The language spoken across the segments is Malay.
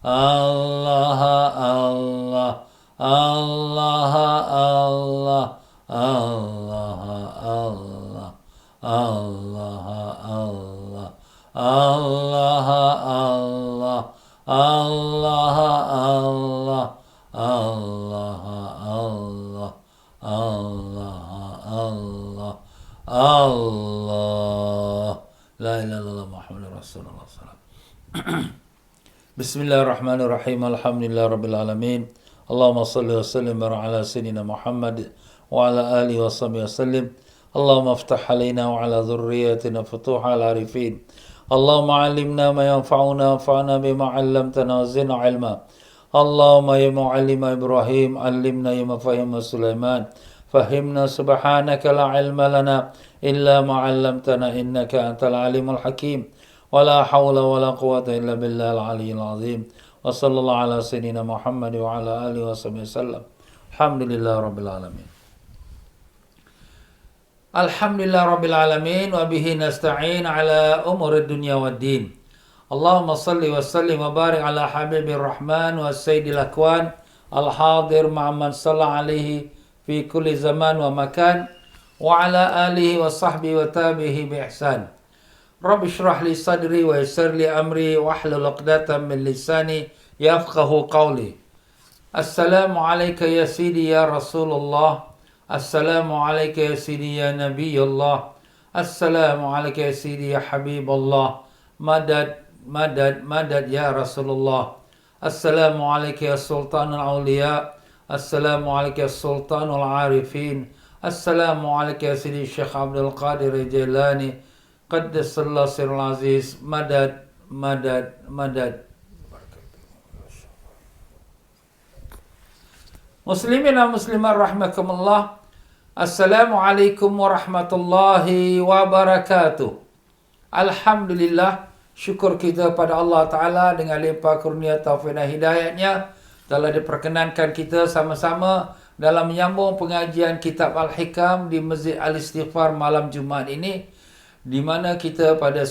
Allah, Allah, Allah, Allah, Allah, Allah, Allah, Allah, Allah, Allah, Allah, Allah, Allah, Allah, Allah, Allah, la ilaha illallah Muhammadur Rasulullah sallallahu alaihi wasallam. Bismillahirrahmanirrahim. Alhamdulillah rabbil alamin. Allahumma salli wa sallim ala sayyidina Muhammad wa ala alihi wa sahbihi wasallim. Allahumma aftah alaina wa ala dhurriyyatina futuha al-arifin. Allahumma allimna ma yanfa'una wanfa'na bima 'allamtana wa zidna 'ilma. Allahumma ya mu'allima Ibrahim, allimna ya mafahima Sulaiman. Fahimna subhanaka la ilma lana illa ma 'allamtana innaka antal alimul hakim. ولا حول ولا قوة إلا بالله العلي العظيم وصلى الله على سيدنا محمد وعلى آله وصحبه وسلم. الحمد لله رب العالمين. الحمد لله رب العالمين وبه نستعين على أمور الدنيا والدين. اللهم صل وسلم وبارك على حبيب الرحمن والسيد الأكوان الحاضر مع من صلى عليه في كل زمان ومكان وعلى آله وصحبه وتابعه بإحسان. Rabbi shrah li sadri wa yassir li amri wahlul 'uqdatam min lisani yafqahu qawli. Assalamu alayka ya sidi ya Rasulullah. Assalamu alayka ya sidi ya Nabiyullah. Assalamu alayka ya sidi ya Habibullah. Madad, madad, madad ya Rasulullah. Assalamu alayka ya Sultanul Awliya. Assalamu alayka ya Sultanul Arifin. Assalamu alayka ya Sidi Syekh Abdul Qadir Jailani. Qaddasallahu sirrul aziz. Madad, madad, madad. Muslimin dan muslimat rahmakumullah. Assalamualaikum warahmatullahi wabarakatuh. Alhamdulillah, syukur kita pada Allah Ta'ala dengan limpah kurnia taufik dan hidayatnya telah diperkenankan kita sama-sama dalam menyambung pengajian kitab Al-Hikam di Masjid Al-Istighfar malam Jumaat ini, di mana kita pada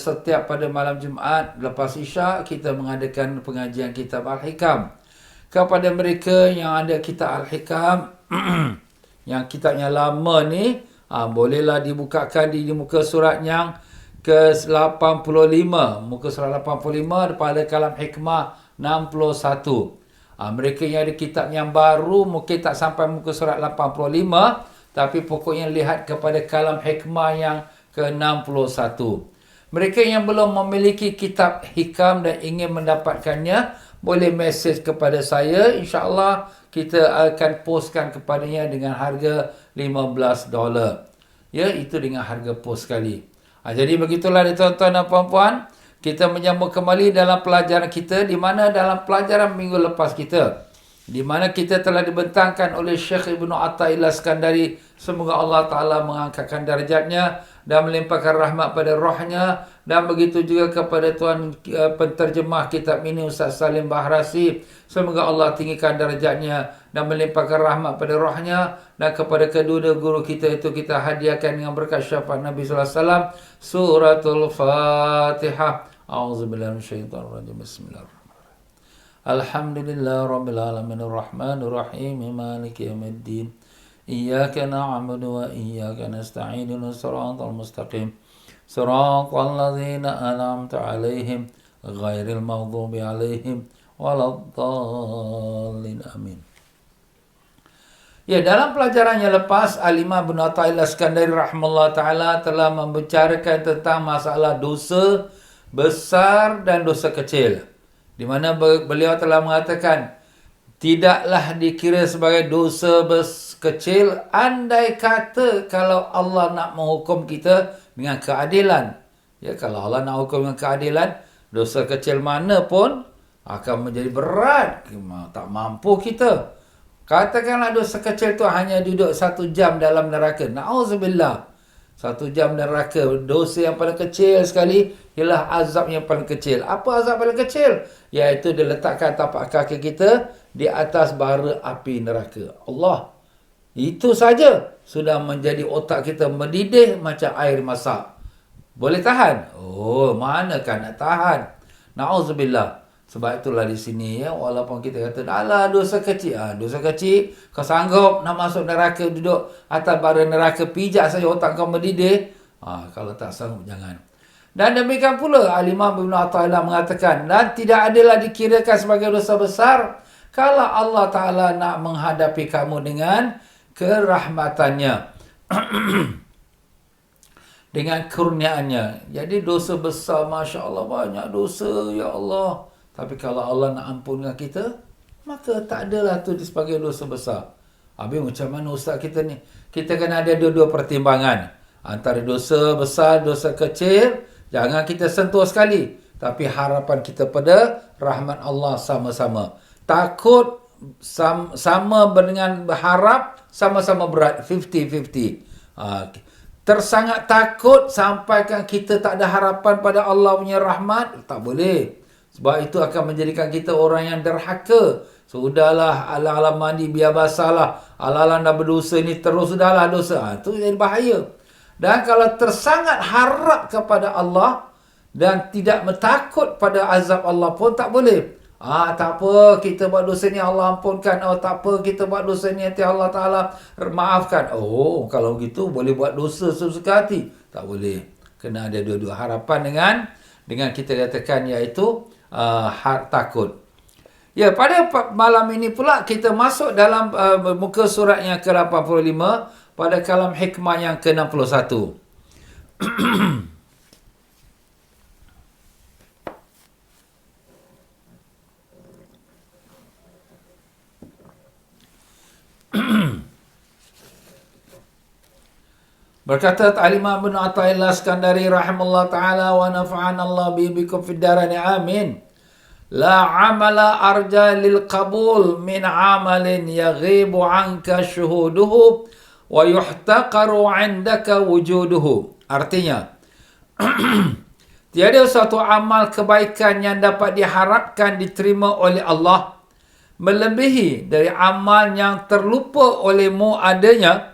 malam Jumaat lepas Isyak kita mengadakan pengajian kitab Al-Hikam. Kepada mereka yang ada kitab Al-Hikam yang kitabnya lama ni, bolehlah dibukakan di muka surat yang ke-85, muka surat 85 pada kalam hikmah 61. Mereka yang ada kitab yang baru mungkin tak sampai muka surat 85, tapi pokoknya lihat kepada kalam hikmah yang ke-61. Mereka yang belum memiliki kitab hikam dan ingin mendapatkannya, boleh mesej kepada saya. InsyaAllah kita akan postkan kepadanya dengan harga $15. Ya, itu dengan harga post sekali. Jadi begitulah tuan-tuan dan puan-puan, kita menyambung kembali dalam pelajaran kita, di mana dalam pelajaran minggu lepas kita, di mana kita telah dibentangkan oleh Syekh Ibnu Athaillah Iskandari, semoga Allah Ta'ala mengangkatkan darjatnya dan melimpahkan rahmat pada rohnya, dan begitu juga kepada tuan penterjemah kitab ini Ustaz Salim Bahrasi, semoga Allah tinggikan darjatnya dan melimpahkan rahmat pada rohnya, dan kepada kedua guru kita itu kita hadiahkan dengan berkat syafaat Nabi sallallahu alaihi wasallam suratul Fatihah. A'udzubillahi minasyaitonir rajim. Bismillahirrahmanirrahim. Alhamdulillah rabbil alamin arrahmanir rahim maliki yaumiddin. Iyyaka na'budu wa iyyaka nasta'in ihdinas siratal mustaqim. Siratal ladzina an'amta 'alaihim ghairil maghdubi 'alaihim waladdallin. Amin. Ya, dalam pelajaran yang lepas, Al-Imam Ibnu Athaillah Iskandari rahimahullah ta'ala telah membicarakan tentang masalah dosa besar dan dosa kecil, di mana beliau telah mengatakan tidaklah dikira sebagai dosa kecil andai kata kalau Allah nak menghukum kita dengan keadilan. Ya, kalau Allah nak hukum dengan keadilan, dosa kecil mana pun akan menjadi berat, tak mampu kita. Katakanlah dosa kecil tu hanya duduk 1 jam dalam neraka. Na'udzubillah. 1 jam neraka. Dosa yang paling kecil sekali ialah azab yang paling kecil. Apa azab paling kecil? Iaitu dia letakkan tapak kaki kita di atas bara api neraka. Allah. Itu saja sudah menjadi otak kita mendidih macam air masak. Boleh tahan? Oh, manakah nak tahan? Na'udzubillah. Sebab itulah di sini ya, walaupun kita kata alah dosa kecil, dosa kecil kau sanggup nak masuk neraka, duduk atas bara neraka, pijak saja otak kau mendidih. Kalau tak sanggup jangan. Dan demikian pula Al-Imam Ibn Athaillah mengatakan, dan tidak adalah dikirakan sebagai dosa besar kalau Allah Ta'ala nak menghadapi kamu dengan kerahmatannya. Dengan kurniaannya. Jadi dosa besar, Masya Allah, banyak dosa, ya Allah. Tapi kalau Allah nak ampunkan kita, maka tak adalah tu sebagai dosa besar. Habis macam mana ustaz kita ni? Kita kena ada dua-dua pertimbangan. Antara dosa besar, dosa kecil, jangan kita sentuh sekali. Tapi harapan kita pada rahmat Allah sama-sama. Takut sama dengan berharap, sama-sama berat. 50-50. Tersangat takut sampaikan kita tak ada harapan pada Allah punya rahmat, tak boleh. Sebab itu akan menjadikan kita orang yang derhaka. Sudahlah, ala-ala mandi biar basahlah. Ala-ala dah berdosa ni terus sudahlah dosa. Itu jadi bahaya. Dan kalau tersangat harap kepada Allah dan tidak takut pada azab Allah pun tak boleh. Tak apa, kita buat dosa ni Allah ampunkan. Tak apa, kita buat dosa ni nanti Allah Ta'ala maafkan. Kalau gitu boleh buat dosa sesuka hati. Tak boleh. Kena ada dua-dua harapan dengan kita katakan iaitu takut. Ya, pada malam ini pula kita masuk dalam muka surat yang ke-85 pada kalam hikmah yang ke-61. Berkata Al-Imam Ibn Athaillah Skandari rahimahullah ta'ala wa nafa'an Allah bibikum fid darani amin. La amala arja lil qabul min amalin yaghibu anka syuhuduhu wa yuhtaqaru indaka wujuduhu. Artinya, tiada suatu amal kebaikan yang dapat diharapkan diterima oleh Allah melebihi dari amal yang terlupa olehmu adanya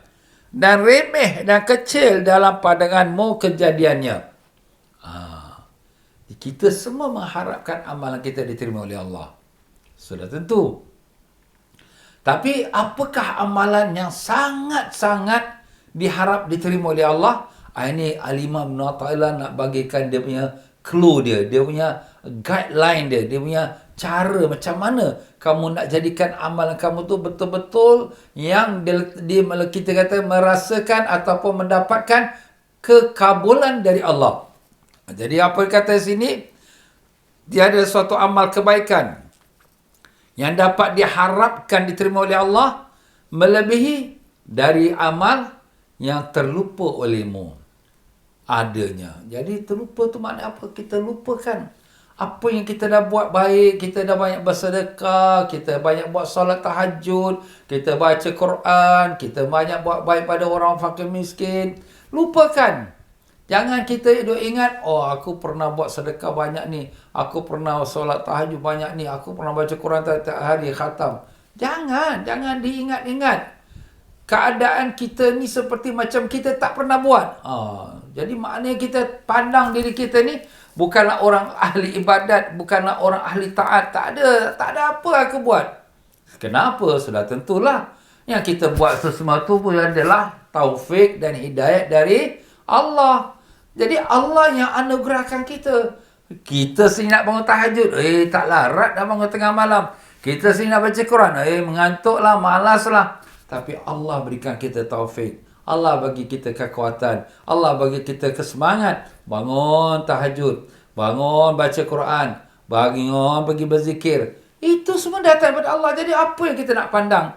dan remeh dan kecil dalam pandanganmu kejadiannya. Kita semua mengharapkan amalan kita diterima oleh Allah. Sudah tentu. Tapi apakah amalan yang sangat-sangat diharap diterima oleh Allah? Ini Al-Imam Ibn Athaillah nak bagikan dia punya clue dia punya guideline dia punya cara macam mana kamu nak jadikan amalan kamu tu betul-betul yang kita kata merasakan ataupun mendapatkan kekabulan dari Allah. Jadi apa kata sini? Tiada suatu amal kebaikan yang dapat diharapkan diterima oleh Allah melebihi dari amal yang terlupa olehmu adanya. Jadi terlupa tu makna apa? Kita lupakan apa yang kita dah buat baik, kita dah banyak bersedekah, kita banyak buat solat tahajud, kita baca Quran, kita banyak buat baik pada orang fakir miskin. Lupakan. Jangan kita duk ingat, aku pernah buat sedekah banyak ni, aku pernah solat tahajud banyak ni, aku pernah baca Quran tiap hari khatam. Jangan diingat-ingat. Keadaan kita ni seperti macam kita tak pernah buat. Jadi maknanya kita pandang diri kita ni bukanlah orang ahli ibadat, bukanlah orang ahli taat. Tak ada apa aku buat. Kenapa? Sudah tentulah. Yang kita buat sesuatu pun adalah taufik dan hidayat dari Allah. Jadi Allah yang anugerahkan kita. Kita sini nak bangun tahajud. Tak larat dah bangun tengah malam. Kita sini nak baca Quran. Mengantuklah, malaslah. Tapi Allah berikan kita taufik. Allah bagi kita kekuatan. Allah bagi kita kesemangat. Bangun tahajud. Bangun baca Quran. Bangun pergi berzikir. Itu semua datang daripada Allah. Jadi apa yang kita nak pandang?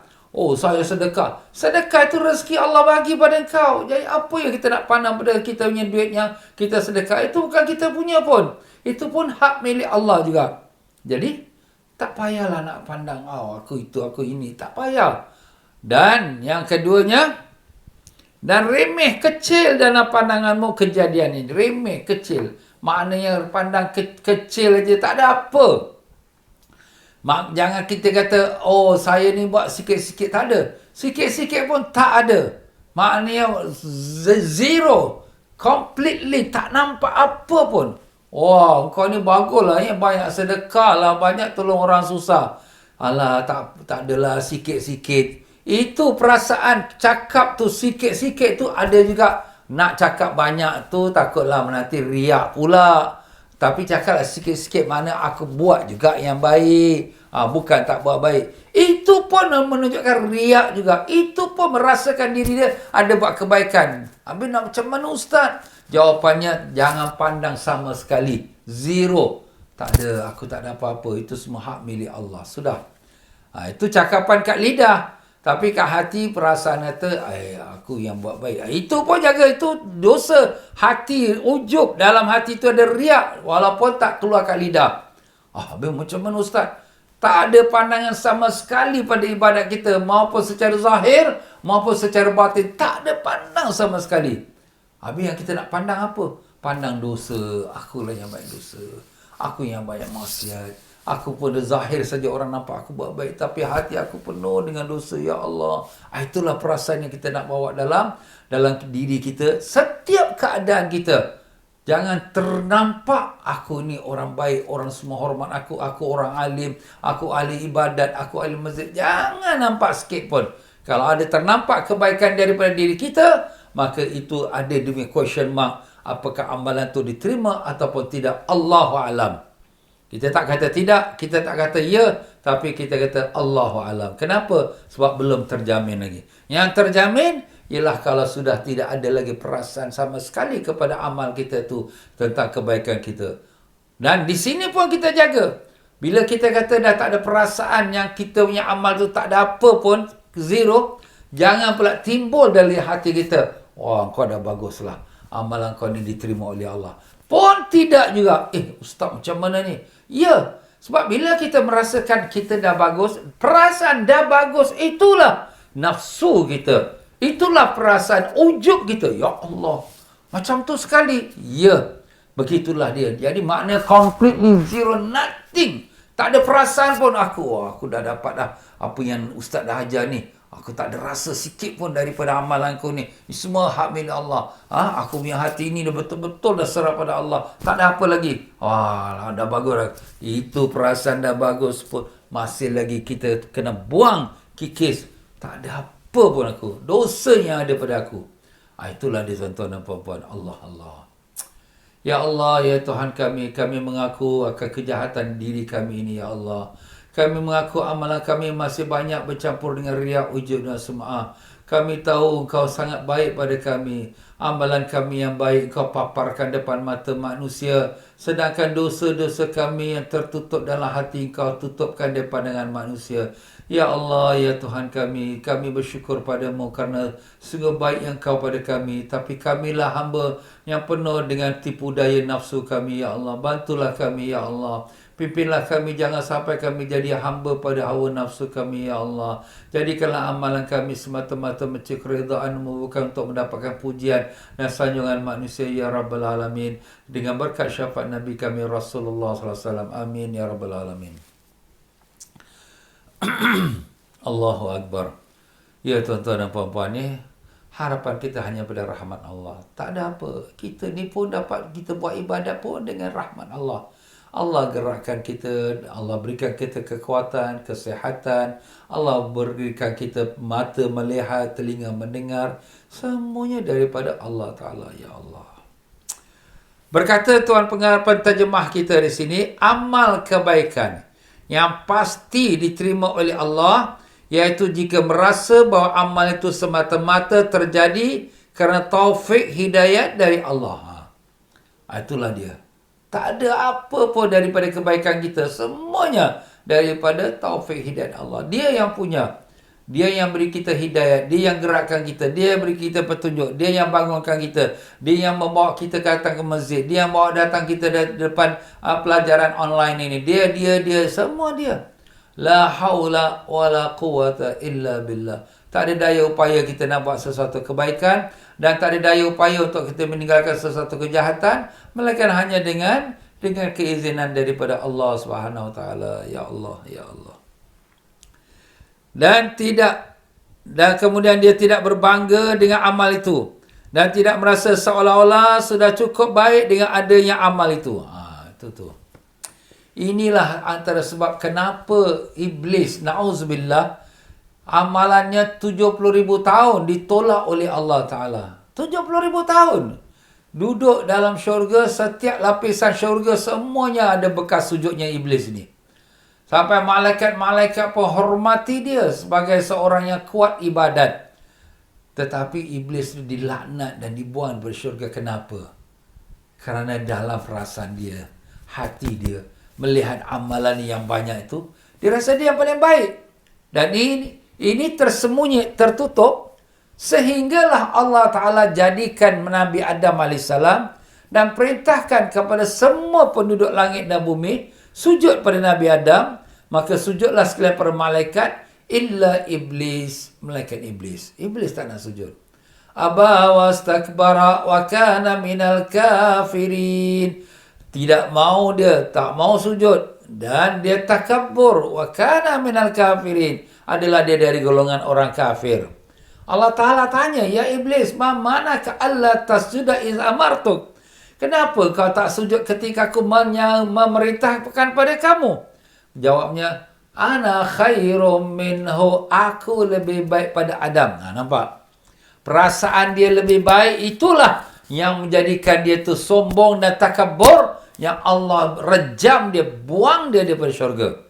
Saya sedekah. Sedekah itu rezeki Allah bagi pada engkau. Jadi apa yang kita nak pandang pada kita punya duit yang kita sedekah? Itu bukan kita punya pun. Itu pun hak milik Allah juga. Jadi, tak payahlah nak pandang, aku itu, aku ini. Tak payah. Dan yang keduanya, dan remeh kecil dalam pandanganmu kejadian ini. Remeh kecil. Maknanya pandang kecil aja, tak ada apa. Jangan kita kata, saya ni buat sikit-sikit. Tak ada. Sikit-sikit pun tak ada. Maknanya zero. Completely tak nampak apa pun. Wah, kau ni baguslah ya, banyak sedekah lah, banyak tolong orang susah. Alah, tak adalah sikit-sikit. Itu perasaan cakap tu sikit-sikit tu ada juga. Nak cakap banyak tu takutlah nanti riak pula. Tapi cakaplah sikit-sikit mana aku buat juga yang baik. Bukan tak buat baik. Itu pun menunjukkan riak juga. Itu pun merasakan diri dia ada buat kebaikan. Habis nak macam mana Ustaz? Jawapannya, jangan pandang sama sekali. Zero. Tak ada, aku tak ada apa-apa. Itu semua hak milik Allah. Sudah. Itu cakapan kat lidah. Tapi kat hati perasaan kata, aku yang buat baik. Itu pun jaga, itu dosa. Hati, ujub. Dalam hati itu ada riak. Walaupun tak keluar kat lidah. Habis macam mana Ustaz? Tak ada pandangan sama sekali pada ibadat kita. Maupun secara zahir, maupun secara batin. Tak ada pandang sama sekali. Habis yang kita nak pandang apa? Pandang dosa. Akulah yang banyak dosa. Aku yang banyak maksiat. Aku pun zahir saja orang nampak aku buat baik. Tapi hati aku penuh dengan dosa. Ya Allah. Itulah perasaan yang kita nak bawa dalam diri kita. Setiap keadaan kita. Jangan ternampak aku ni orang baik. Orang semua hormat aku. Aku orang alim. Aku ahli ibadat. Aku ahli masjid. Jangan nampak sikit pun. Kalau ada ternampak kebaikan daripada diri kita, maka itu ada demi question mark. Apakah amalan itu diterima ataupun tidak. Allahu alam. Kita tak kata tidak, kita tak kata ya, tapi kita kata Allahu alam. Kenapa? Sebab belum terjamin lagi. Yang terjamin ialah kalau sudah tidak ada lagi perasaan sama sekali kepada amal kita tu tentang kebaikan kita. Dan di sini pun kita jaga. Bila kita kata dah tak ada perasaan yang kita punya amal tu tak ada apa pun, zero, jangan pula timbul dari hati kita, wah, kau dah baguslah, amalan kau ni diterima oleh Allah. Pun tidak juga. Ustaz macam mana ni? Ya, sebab bila kita merasakan kita dah bagus, perasaan dah bagus, itulah nafsu kita. Itulah perasaan ujub kita. Ya Allah, macam tu sekali. Ya, begitulah dia. Jadi makna completely zero, nothing. Tak ada perasaan pun aku dah dapat dah apa yang Ustaz dah ajar ni. Aku tak ada rasa sikit pun daripada amalanku ni. Ini semua hak milik Allah. Aku punya hati ni dah betul-betul dah serah pada Allah. Tak ada apa lagi. Wah, dah bagus dah. Itu perasaan dah bagus pun. Masih lagi kita kena buang kikis. Tak ada apa pun aku. Dosa yang ada pada aku. Itulah dia tuan-tuan dan puan-puan. Allah. Ya Allah, ya Tuhan kami mengaku akan kejahatan diri kami ini, ya Allah. Kami mengaku amalan kami masih banyak bercampur dengan riak, ujub dan sum'ah. Kami tahu Engkau sangat baik pada kami. Amalan kami yang baik Engkau paparkan depan mata manusia. Sedangkan dosa-dosa kami yang tertutup dalam hati Engkau tutupkan di pandangan manusia. Ya Allah, ya Tuhan kami bersyukur padamu kerana sungguh baik yang Engkau pada kami. Tapi kamilah hamba yang penuh dengan tipu daya nafsu kami, ya Allah. Bantulah kami, ya Allah. Pimpinlah kami, jangan sampai kami jadi hamba pada hawa nafsu kami, ya Allah. Jadikanlah amalan kami semata-mata mencari keridhaan-Mu, bukan untuk mendapatkan pujian dan sanjungan manusia, ya Rabbal Alamin. Dengan berkat syafaat Nabi kami Rasulullah SAW. Amin, ya Rabbal Alamin. Allahu Akbar. Ya tuan-tuan dan puan-puan, harapan kita hanya pada rahmat Allah. Tak ada apa. Kita ni pun dapat kita buat ibadat pun dengan rahmat Allah. Allah gerakkan kita, Allah berikan kita kekuatan, kesihatan, Allah berikan kita mata melihat, telinga mendengar, semuanya daripada Allah Ta'ala, ya Allah. Berkata Tuan penterjemah kita di sini, amal kebaikan yang pasti diterima oleh Allah, iaitu jika merasa bahawa amal itu semata-mata terjadi kerana taufik hidayat dari Allah. Itulah dia. Tak ada apa pun daripada kebaikan kita. Semuanya daripada taufik hidayat Allah. Dia yang punya. Dia yang beri kita hidayat. Dia yang gerakkan kita. Dia yang beri kita petunjuk. Dia yang bangunkan kita. Dia yang membawa kita datang ke masjid. Dia yang bawa datang kita depan pelajaran online ini. Dia. Semua dia. La haula wa la quwata illa billah. Tak ada daya upaya kita nak buat sesuatu kebaikan. Dan tak ada daya upaya untuk kita meninggalkan sesuatu kejahatan. Melainkan hanya dengan keizinan daripada Allah Subhanahu Wa Taala. Ya Allah, ya Allah. Dan kemudian dia tidak berbangga dengan amal itu. Dan tidak merasa seolah-olah sudah cukup baik dengan adanya amal itu. tu. Inilah antara sebab kenapa iblis, na'udzubillah, amalannya 70,000 tahun ditolak oleh Allah Ta'ala. 70,000 tahun. Duduk dalam syurga, setiap lapisan syurga semuanya ada bekas sujudnya iblis ni. Sampai malaikat-malaikat pun hormati dia sebagai seorang yang kuat ibadat. Tetapi iblis itu dilaknat dan dibuang dari syurga. Kenapa? Kerana dalam perasaan dia, hati dia, melihat amalan yang banyak itu, dia rasa dia yang paling baik. Dan ini tersembunyi, tertutup, sehinggalah Allah Ta'ala jadikan Nabi Adam AS dan perintahkan kepada semua penduduk langit dan bumi, sujud pada Nabi Adam. Maka sujudlah sekalian para malaikat, illa iblis, malaikat iblis. Iblis tak nak sujud. Aba wastakbara wa kana minal kafirin. Tidak mau dia, tak mau sujud. Dan dia takabur. Wa kana minal kafirin. Adalah dia dari golongan orang kafir. Allah Ta'ala tanya, ya iblis, ma manaka alla tasjuda iz amartuk? Kenapa kau tak sujud ketika aku memerintahkan pada kamu? Jawabnya, ana khairum minhu. Aku lebih baik pada Adam. Nampak? Perasaan dia lebih baik, itulah yang menjadikan dia tu sombong dan takabur, yang Allah rejam dia, buang dia daripada syurga.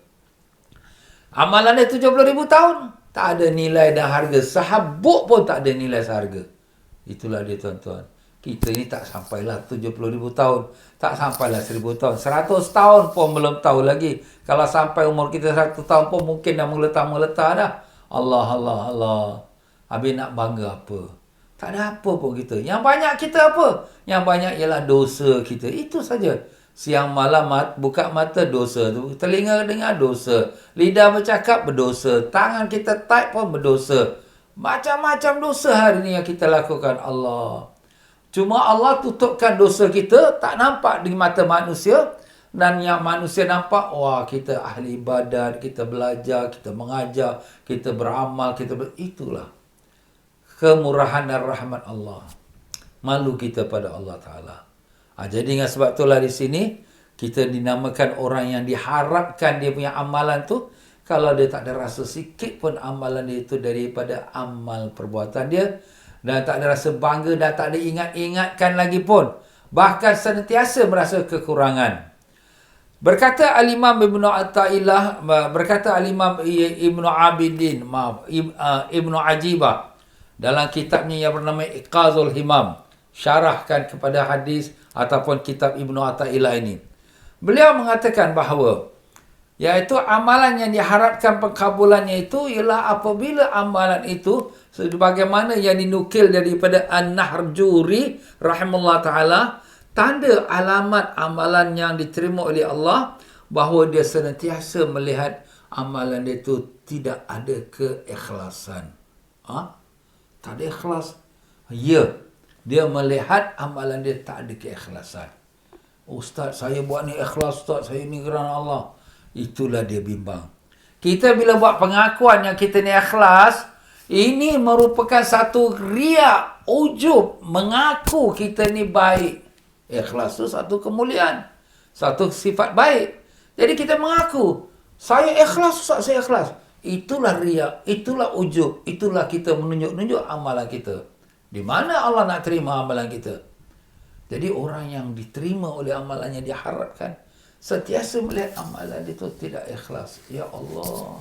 Amalan dia 70,000 tahun, tak ada nilai dan harga. Sehabuk pun tak ada nilai seharga. Itulah dia tuan-tuan. Kita ni tak sampailah 70,000 tahun. Tak sampailah 1,000 tahun. 100 tahun pun belum tahu lagi. Kalau sampai umur kita 100 tahun pun mungkin dah meletak-meletak dah. Allah, Allah, Allah. Habis nak bangga apa? Tak ada apa pun kita. Yang banyak kita apa? Yang banyak ialah dosa kita. Itu saja. Siang malam buka mata, dosa. Telinga dengar, dosa. Lidah bercakap, berdosa. Tangan kita type pun berdosa. Macam-macam dosa hari ni yang kita lakukan. Allah. Cuma Allah tutupkan dosa kita, tak nampak di mata manusia. Dan yang manusia nampak, wah kita ahli ibadat, kita belajar, kita mengajar, kita beramal, itulah kemurahan dan rahmat Allah. Malu kita pada Allah Ta'ala. Jadi dengan sebab itulah di sini, kita dinamakan orang yang diharapkan dia punya amalan tu, kalau dia tak ada rasa sikit pun amalan dia itu daripada amal perbuatan dia, dan tak ada rasa bangga dan tak ada ingat-ingatkan lagi pun, bahkan senantiasa merasa kekurangan. Berkata Al-Imam Ibnu Athaillah, berkata Al-Imam Ibnu Abidin, Ibnu Ajibah, dalam kitabnya yang bernama Iqazul Himam, syarahkan kepada hadis ataupun kitab Ibnu Athaillah ini. Beliau mengatakan bahawa, iaitu amalan yang diharapkan pengkabulannya itu ialah apabila amalan itu, sebagaimana yang dinukil daripada An-Nahrjuri rahimahullah ta'ala, tanda alamat amalan yang diterima oleh Allah, bahawa dia senantiasa melihat amalan dia itu tidak ada keikhlasan. Tak ada ikhlas. Ya, dia melihat amalan dia tak ada keikhlasan. Ustaz, saya buat ni ikhlas, Ustaz, saya ni kerana Allah. Itulah dia bimbang. Kita bila buat pengakuan yang kita ni ikhlas, ini merupakan satu riak, ujub, mengaku kita ni baik. Ikhlas tu satu kemuliaan, satu sifat baik. Jadi kita mengaku, saya ikhlas, Ustaz, saya ikhlas. Itulah riak, itulah ujub, itulah kita menunjuk-nunjuk amalan kita. Di mana Allah nak terima amalan kita? Jadi orang yang diterima oleh amalannya diharapkan sentiasa melihat amalan itu tidak ikhlas. Ya Allah,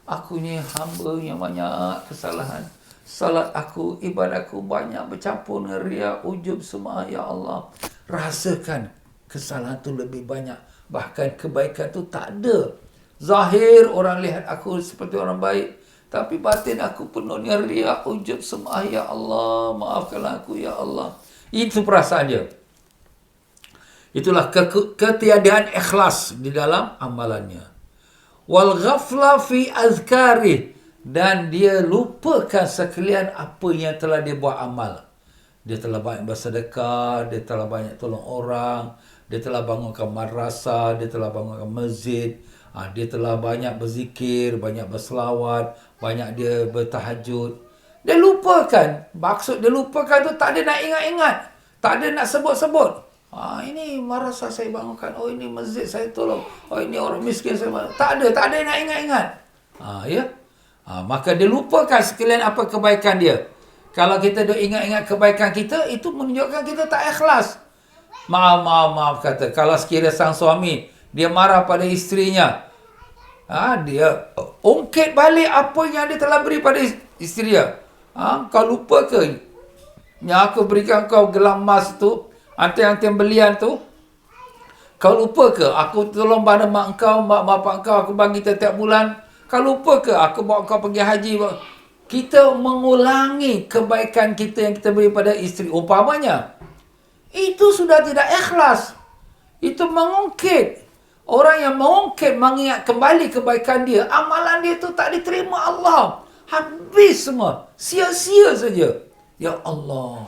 aku ni hamba yang banyak kesalahan. Salat aku, ibadat aku banyak bercampur dengan riak, ujub semua. Ya Allah, rasakan kesalahan tu lebih banyak. Bahkan kebaikan tu tak ada. Zahir orang lihat aku seperti orang baik, tapi batin aku penuh dengan riak, ujub semua. Ya Allah, maafkanlah aku, Ya Allah. Itu perasaan dia. Itulah ketiadaan ikhlas di dalam amalannya. Wal ghafla fi azkari, dan dia lupakan sekalian apa yang telah dia buat amal. Dia telah banyak bersedekah, dia telah banyak tolong orang, dia telah bangunkan madrasah, dia telah bangunkan masjid, dia telah banyak berzikir, banyak berselawat, banyak dia bertahajud. Dia lupakan. Maksud dia lupakan tu tak ada nak ingat-ingat, tak ada nak sebut-sebut. Ini madrasah saya bangunkan. Oh, ini masjid saya tolong. Oh, ini orang miskin saya bangun. Tak ada nak ingat-ingat. Ya. Maka dia lupakan sekalian apa kebaikan dia. Kalau kita duk ingat-ingat kebaikan kita, itu menunjukkan kita tak ikhlas. Maaf kata. Kalau sekiranya sang suami, dia marah pada isterinya. Dia ungkit balik apa yang dia telah beri pada isteri dia. Kau lupa ke? Yang aku berikan kau gelang emas tu, anting-anting belian tu, kau lupa ke? Aku tolong pada mak bapak kau, aku bagi setiap bulan. Kau lupa ke? Aku bawa kau pergi haji. Kita mengulangi kebaikan kita yang kita beri pada isteri. Umpamanya, itu sudah tidak ikhlas. Itu mengungkit. Orang yang mengungkit, mengingat kembali kebaikan dia, amalan dia tu tak diterima Allah. Habis semua. Sia-sia saja. Ya Allah.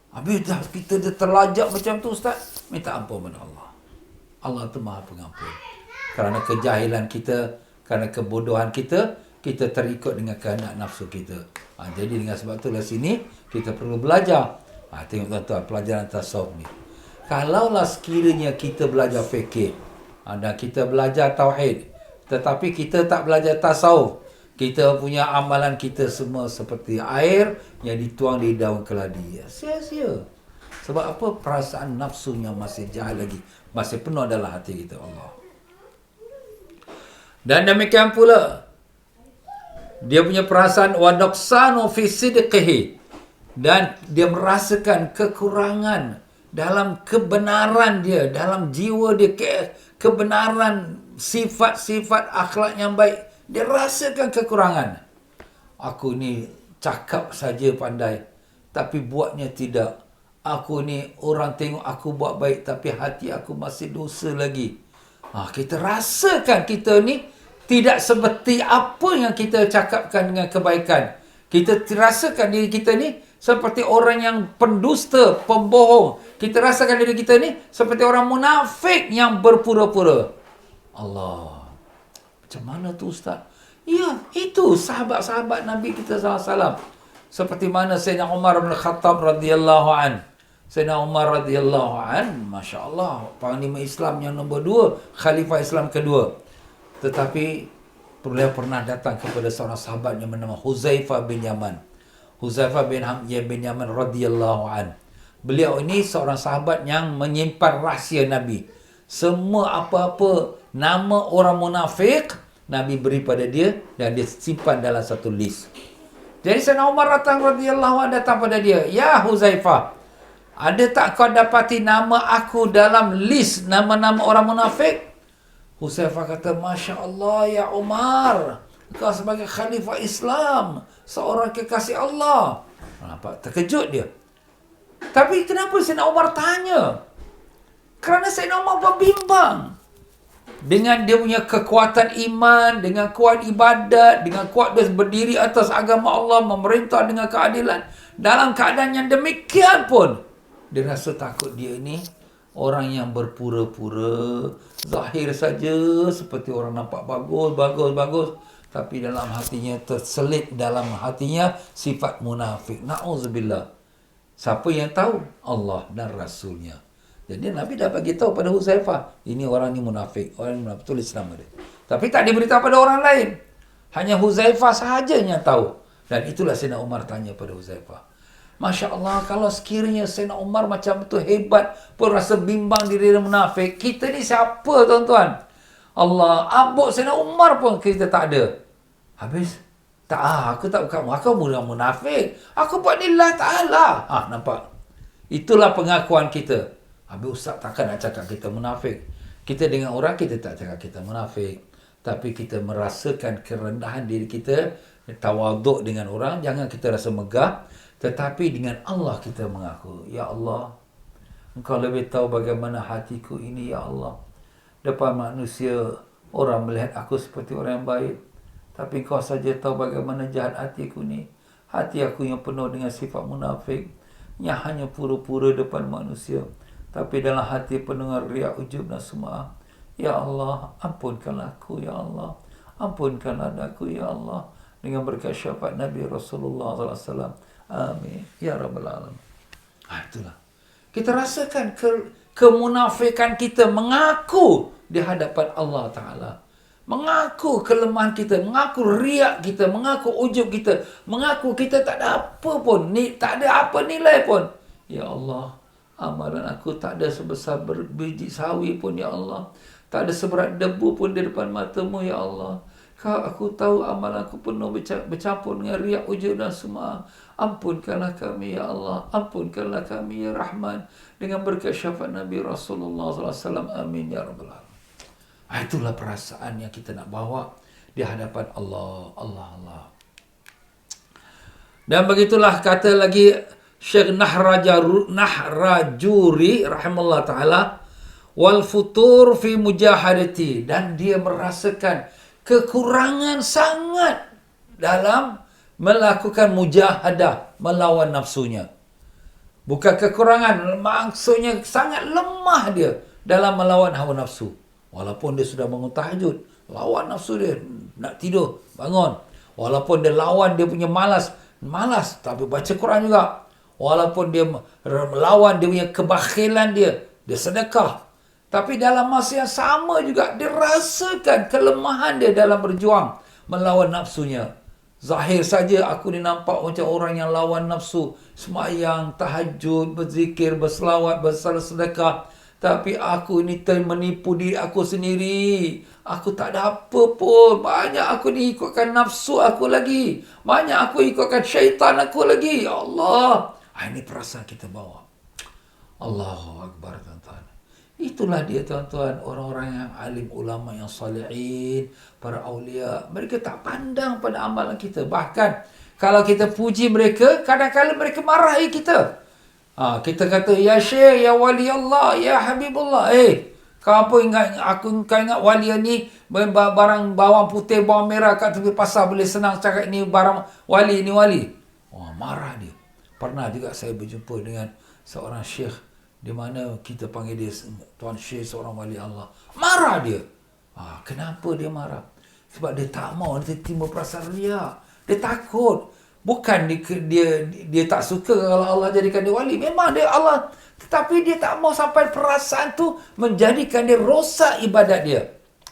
Habis dah kita dah terlajak macam tu, Ustaz. Minta ampun kepada Allah. Allah tu Maha Pengampun. Kerana kejahilan kita, kerana kebodohan kita, kita terikut dengan kehendak nafsu kita. Jadi dengan sebab itulah sini, kita perlu belajar. Tengok tuan-tuan, pelajaran tasawuf ni. Kalaulah sekiranya kita belajar fikir, dan kita belajar tauhid, tetapi kita tak belajar tasawuf, kita punya amalan kita semua seperti air yang dituang di daun keladi. Sia-sia. Sebab apa? Perasaan nafsunya masih jahat lagi, masih penuh dalam hati kita. Allah. Dan demikian pula dia punya perasaan wadoksanu fi sidqihi, dan dia merasakan kekurangan dalam kebenaran dia, dalam jiwa dia, kebenaran sifat-sifat akhlak yang baik. Dia rasakan kekurangan. Aku ni cakap saja pandai, tapi buatnya tidak. Aku ni orang tengok aku buat baik, tapi hati aku masih dosa lagi. Kita rasakan kita ni tidak seperti apa yang kita cakapkan dengan kebaikan. Kita rasakan diri kita ni seperti orang yang pendusta, pembohong. Kita rasakan diri kita ni seperti orang munafik yang berpura-pura. Allah. Macam mana tu, Ustaz? Ya, itu sahabat-sahabat Nabi kita SAW. Seperti mana Sayyidina Umar bin Khattab radhiyallahu an. Sayyidina Umar radhiyallahu an, Masya Allah, panglima Islam yang nombor 2, khalifah Islam kedua. Tetapi beliau pernah datang kepada seorang sahabat yang bernama Huzaifah bin Yaman. Huzaifah bin Yaman radhiyallahu an. Beliau ini seorang sahabat yang menyimpan rahsia Nabi. Semua apa-apa nama orang munafik, Nabi beri pada dia dan dia simpan dalam satu list. Jadi Sayyidina Umar radhiyallahu anhu datang pada dia, "Ya Huzaifah, ada tak kau dapati nama aku dalam list nama-nama orang munafik?" Huzaifah kata, "Masya Allah ya Umar, kau sebagai khalifah Islam, seorang kekasih Allah." Nampak terkejut dia. Tapi kenapa Sayyidina Umar tanya? Kerana Sayyidina Umar berbimbang. Dengan dia punya kekuatan iman, dengan kuat ibadat, dengan kuat dia berdiri atas agama Allah, memerintah dengan keadilan. Dalam keadaan yang demikian pun, dia rasa takut dia ni orang yang berpura-pura, zahir saja seperti orang nampak bagus. Tapi dalam hatinya terselit dalam hatinya sifat munafik. Na'udzubillah. Siapa yang tahu? Allah dan Rasulnya. Jadi Nabi dah bagi tahu pada Huzaifah, ini orang ni munafik, orang ni munafik, tulis nama dia. Tapi tak diberitahu pada orang lain. Hanya Huzaifah sahaja yang tahu. Dan itulah Sayyidina Umar tanya pada Huzaifah. Masya Allah, kalau sekiranya Sayyidina Umar macam tu hebat, pun rasa bimbang diri dia munafik, kita ni siapa tuan-tuan? Allah, abuk Sayyidina Umar pun kita tak ada. Habis, aku tak bukan, aku bukan munafik. Aku buat lillah ta'ala. Nampak? Itulah pengakuan kita. Habis Ustaz takkan nak cakap kita munafik. Kita dengan orang, kita tak cakap kita munafik. Tapi kita merasakan kerendahan diri kita, tawaduk dengan orang, jangan kita rasa megah. Tetapi dengan Allah kita mengaku, Ya Allah, Engkau lebih tahu bagaimana hatiku ini, Ya Allah. Depan manusia, orang melihat aku seperti orang yang baik. Tapi Engkau saja tahu bagaimana jahat hatiku ni. Hati aku yang penuh dengan sifat munafik, yang hanya pura-pura depan manusia. Tapi dalam hati penuh dengan riak, ujub dan sum'ah. Ya Allah, ampunkanlah aku, Ya Allah. Ampunkanlah aku, Ya Allah. Dengan berkat syafaat Nabi Rasulullah SAW. Amin. Ya Rabbal Alamin. Itulah. Kita rasakan kemunafikan kita, mengaku di hadapan Allah Ta'ala. Mengaku kelemahan kita, mengaku riak kita, mengaku ujub kita, mengaku kita tak ada apa pun, tak ada apa nilai pun. Ya Allah, amalan aku tak ada sebesar biji sawi pun, ya Allah. Tak ada seberat debu pun di depan matamu, ya Allah. Aku tahu amalan aku penuh bercampur dengan riak, ujub dan semua. Ampunkanlah kami, ya Allah. Ampunkanlah kami, ya Rahman. Dengan berkat syafaat Nabi Rasulullah SAW. Amin, ya Rabbal Alamin. Itulah perasaan yang kita nak bawa di hadapan Allah. Allah. Dan begitulah kata lagi Syekh Nahrajuri rahimahullah ta'ala, wal futur fi mujahadati, dan dia merasakan kekurangan sangat dalam melakukan mujahadah, melawan nafsunya. Bukan kekurangan, maksudnya sangat lemah dia dalam melawan hawa nafsu. Walaupun dia sudah bangun tahajud, lawan nafsu dia, nak tidur, bangun. Walaupun dia lawan dia punya malas, tapi baca Quran juga. Walaupun dia melawan dia punya kebakhilan dia sedekah. Tapi dalam masa yang sama juga, dia rasakan kelemahan dia dalam berjuang melawan nafsunya. Zahir saja aku ni nampak macam orang yang lawan nafsu, sembahyang, tahajud, berzikir, berselawat, bersedekah. Tapi aku ni menipu diri aku sendiri. Aku tak ada apa pun. Banyak aku ni ikutkan nafsu aku lagi. Banyak aku ikutkan syaitan aku lagi. Ya Allah. Ini perasaan kita bawa. Allahu Akbar, tuan-tuan. Itulah dia, tuan-tuan, orang-orang yang alim, ulama yang salihin, para awliya. Mereka tak pandang pada amalan kita. Bahkan kalau kita puji mereka, kadang-kadang mereka marahi kita. Kita kata, ya Syekh, ya Wali Allah, ya Habibullah. Kau apa ingat, kau ingat wali ni barang bawang putih, bawang merah kat tepi pasar boleh senang cakap ni barang wali, ni wali. Marah dia. Pernah juga saya berjumpa dengan seorang syekh di mana kita panggil dia Tuan Syekh, seorang wali Allah. Marah dia. Kenapa dia marah? Sebab dia tak mau, dia timbul perasaan riak. Dia takut. Bukan dia tak suka kalau Allah jadikan dia wali. Memang dia Allah, tetapi dia tak mau sampai perasaan tu menjadikan dia rosak ibadat dia.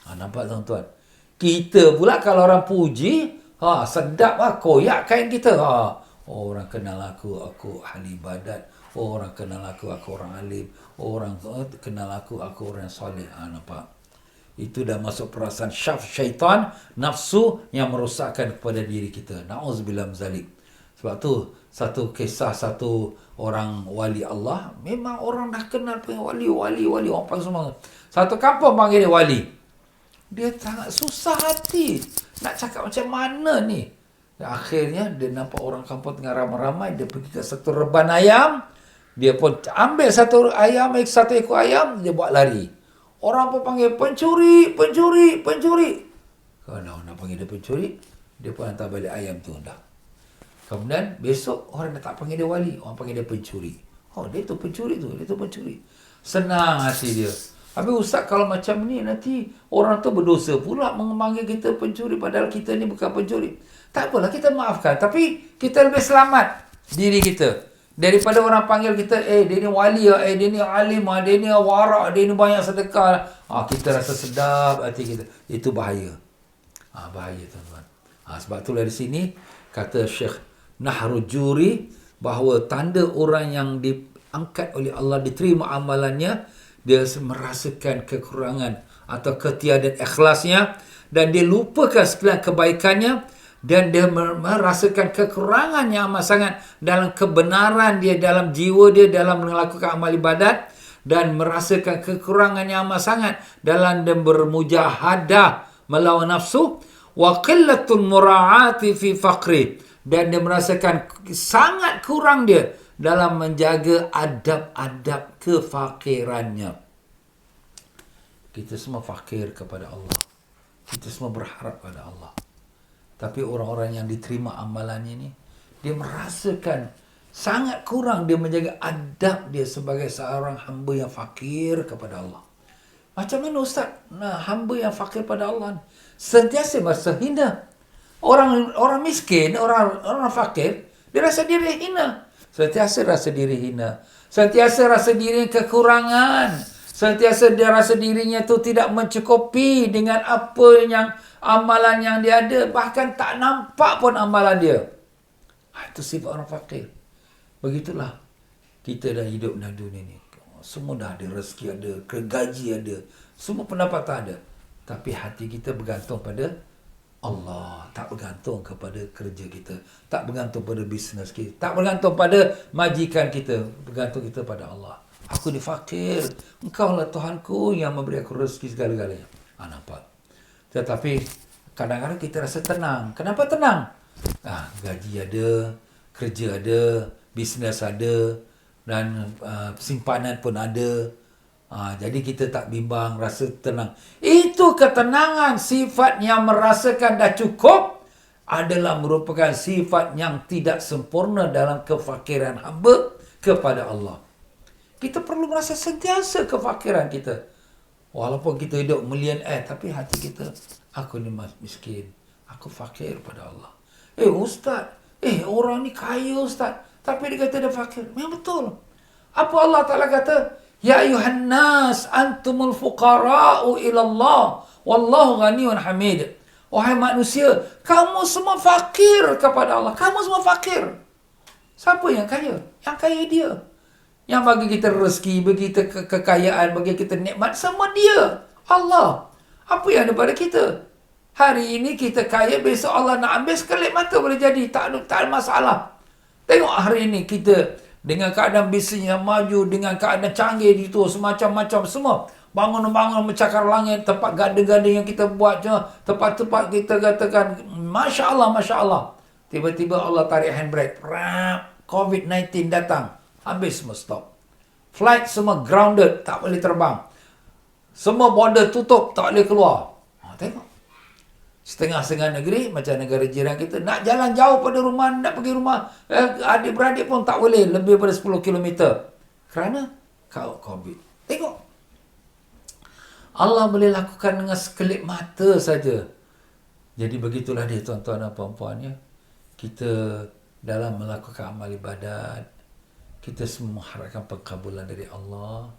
Nampak, tuan-tuan? Kita pula kalau orang puji, sedap lah, koyak kain kita. Orang kenal aku ahli ibadat. Orang kenal aku orang alim. Orang kenal aku orang yang soleh. Nampak? Itu dah masuk perasaan syaitan, nafsu yang merosakkan kepada diri kita. Na'udzubillah min zalik. Sebab tu, satu kisah satu orang wali Allah, memang orang dah kenal panggil wali. Orang panggil semua. Satu kampung panggil dia wali. Dia sangat susah hati. Nak cakap macam mana ni? Dan akhirnya, dia nampak orang kampung tengah ramai-ramai. Dia pergi ke satu reban ayam. Dia pun ambil satu ekor ayam, dia buat lari. Orang pun panggil pencuri. Kalau nak panggil dia pencuri, dia pun hantar balik ayam tu dah. Kemudian besok orang dah tak panggil dia wali, orang panggil dia pencuri. Dia tu pencuri. Senang hati dia. Habis ustaz, kalau macam ni nanti orang tu berdosa pula memanggil kita pencuri padahal kita ni bukan pencuri. Tak apalah, kita maafkan. Tapi kita lebih selamat diri kita daripada orang panggil kita, dia ni wali, dia ni alim, dia ni warak, dia ni banyak sedekah. Kita rasa sedap hati kita. Itu bahaya. Bahaya, tuan-tuan. Sebab itulah di sini kata Syekh Nahrajuri bahawa tanda orang yang diangkat oleh Allah, diterima amalannya, dia merasakan kekurangan atau ketiadaan ikhlasnya, dan dia lupakan sekalian kebaikannya, dan dia merasakan kekurangan yang amat sangat dalam kebenaran dia, dalam jiwa dia, dalam melakukan amal ibadat, dan merasakan kekurangan yang amat sangat dalam dia bermujahadah melawan nafsu, wa qillatul mura'ati fi faqri, dan dia merasakan sangat kurang dia dalam menjaga adab-adab kefakirannya. Kita semua fakir kepada Allah. Kita semua berharap pada Allah. Tapi orang-orang yang diterima amalannya ni, dia merasakan sangat kurang dia menjaga adab dia sebagai seorang hamba yang fakir kepada Allah. Macam mana ustaz? Hamba yang fakir pada Allah sentiasa merasa hina. Orang miskin, orang fakir, dia rasa diri hina. Sentiasa rasa diri hina. Sentiasa rasa diri kekurangan. Sentiasa dia rasa dirinya tu tidak mencukupi dengan apa yang amalan yang dia ada. Bahkan tak nampak pun amalan dia. Itu sifat orang fakir. Begitulah kita dah hidup dalam dunia ni. Semua dah ada, rezeki ada, gaji ada, semua pendapatan ada. Tapi hati kita bergantung pada Allah. Tak bergantung kepada kerja kita. Tak bergantung pada bisnes kita. Tak bergantung pada majikan kita. Bergantung kita pada Allah. Aku ni fakir. Engkau lah Tuhanku yang memberi aku rezeki segala-galanya. Nampak. Tetapi kadang-kadang kita rasa tenang. Kenapa tenang? Gaji ada, kerja ada, bisnes ada, dan simpanan pun ada. Jadi kita tak bimbang, rasa tenang. Itu ketenangan, sifat yang merasakan dah cukup adalah merupakan sifat yang tidak sempurna dalam kefakiran hamba kepada Allah. Kita perlu merasa sentiasa kefakiran kita. Walaupun kita hidup millionaire, tapi hati kita, aku ni miskin, aku fakir pada Allah. Ustaz, orang ni kaya Ustaz, tapi dia kata dia fakir. Memang betul. Apa Allah Ta'ala kata? Ya ayuhan nas antumul fuqara'u ilallah wallahu ghaniyun hamid. Wahai manusia, kamu semua fakir kepada Allah. Kamu semua fakir. Siapa yang kaya? Yang kaya dia. Yang bagi kita rezeki, bagi kita kekayaan, bagi kita nikmat, semua dia. Allah. Apa yang ada pada kita? Hari ini kita kaya, besok Allah nak ambil sekelip mata boleh jadi. Tak ada masalah. Tengok hari ini kita dengan keadaan bisnes yang maju, dengan keadaan canggih itu, semacam-macam semua. Bangun-bangun mencakar langit, tempat garden-garden yang kita buat, tempat-tempat kita katakan, Masya Allah, Masya Allah. Tiba-tiba Allah tarik handbrake. COVID-19 datang. Habis semua stop. Flight semua grounded, tak boleh terbang. Semua border tutup, tak boleh keluar. Tengok. Setengah-setengah negeri, macam negara jiran kita, nak jalan jauh pada rumah, nak pergi rumah, adik-beradik pun tak boleh, lebih daripada 10 km. Kerana COVID. Tengok. Allah boleh lakukan dengan sekelip mata saja. Jadi begitulah dia tuan-tuan dan puan-puan ya. Kita dalam melakukan amal ibadat, kita semua mengharapkan pengkabulan dari Allah.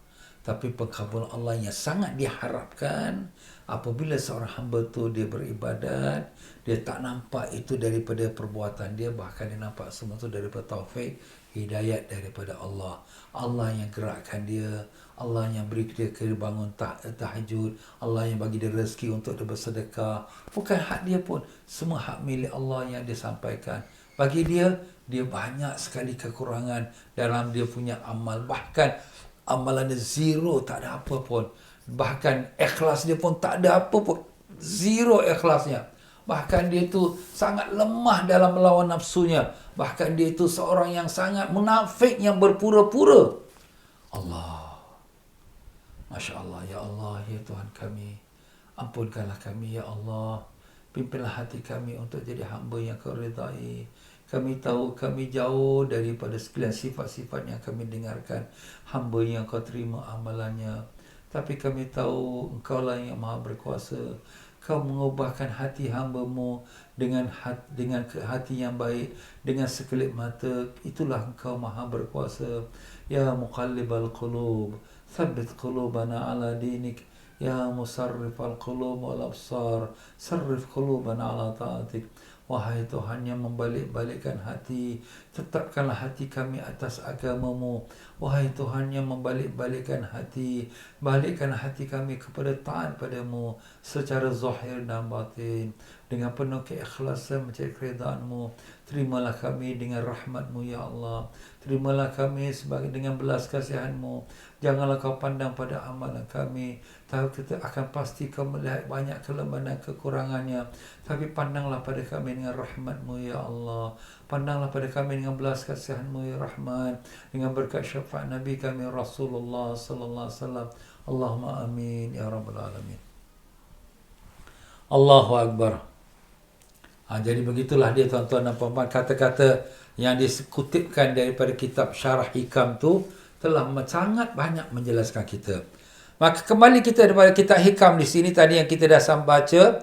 Tapi pengkabulan Allah yang sangat diharapkan apabila seorang hamba tu dia beribadat, dia tak nampak itu daripada perbuatan dia, bahkan dia nampak semua tu daripada taufik, hidayat daripada Allah. Allah yang gerakkan dia, Allah yang beri dia bangun tahajud, Allah yang bagi dia rezeki untuk dia bersedekah. Bukan hak dia pun, semua hak milik Allah yang dia sampaikan. Bagi dia banyak sekali kekurangan dalam dia punya amal. Bahkan amalan dia zero, tak ada apa pun. Bahkan ikhlas dia pun tak ada apa pun. Zero ikhlasnya. Bahkan dia tu sangat lemah dalam melawan nafsunya. Bahkan dia tu seorang yang sangat munafik, yang berpura-pura. Allah. Masya Allah. Ya Allah, ya Tuhan kami. Ampunkanlah kami, ya Allah. Pimpinlah hati kami untuk jadi hamba yang Kau ridai. Kami tahu kami jauh daripada sekalian sifat-sifat yang kami dengarkan. Hamba yang Kau terima amalannya. Tapi kami tahu Engkau lah yang maha berkuasa. Kau mengubahkan hati hamba-Mu dengan hati yang baik, dengan sekelip mata. Itulah Engkau maha berkuasa. Ya muqallibal qulub, thabbit qulubana ala dinik. Ya musarrifal qulub wal absar, sarrif qulubana ala ta'atik. Wahai Tuhan yang membalik-balikkan hati, tetapkanlah hati kami atas agama-Mu. Wahai Tuhan yang membalik-balikkan hati, balikkan hati kami kepada taat pada-Mu secara zahir dan batin. Dengan penuh keikhlasan mencari keridaan-Mu. Terimalah kami dengan rahmat-Mu, ya Allah. Terimalah kami sebagai dengan belas kasihan-Mu. Janganlah Kau pandang pada amalan kami, tahu kita akan pasti Kau melihat banyak kelemahan dan kekurangannya. Tapi pandanglah pada kami dengan rahmat-Mu, ya Allah. Pandanglah pada kami dengan belas kasihan-Mu, ya Rahman. Dengan berkat syafaat Nabi kami Rasulullah sallallahu alaihi wasallam. Allahumma amin ya rabbal alamin. Allahu akbar. Jadi begitulah dia tuan-tuan dan puan-puan, kata-kata yang dikutipkan daripada kitab Syarah Hikam tu telah sangat banyak menjelaskan kita. Maka kembali kita daripada kitab Hikam di sini tadi yang kita dah baca.